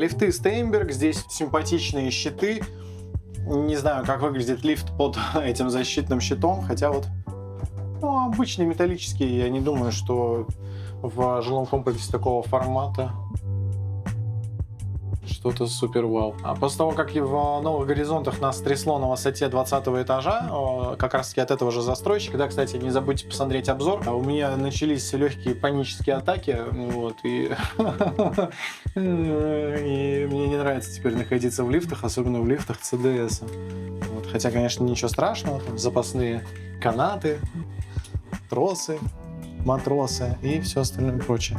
Лифты Стейнберг, здесь симпатичные щиты. Не знаю, как выглядит лифт под этим защитным щитом, хотя вот обычный металлический, я не думаю, что в жилом комплексе такого формата что-то супер вау. А после того, как и в Новых Горизонтах нас трясло на высоте 20 этажа, как раз таки от этого же застройщика, да, кстати, не забудьте посмотреть обзор, у меня начались легкие панические атаки, вот, и мне не нравится теперь находиться в лифтах, особенно в лифтах ЦДС. Вот, хотя, конечно, ничего страшного, там запасные канаты, тросы, матросы и все остальное прочее.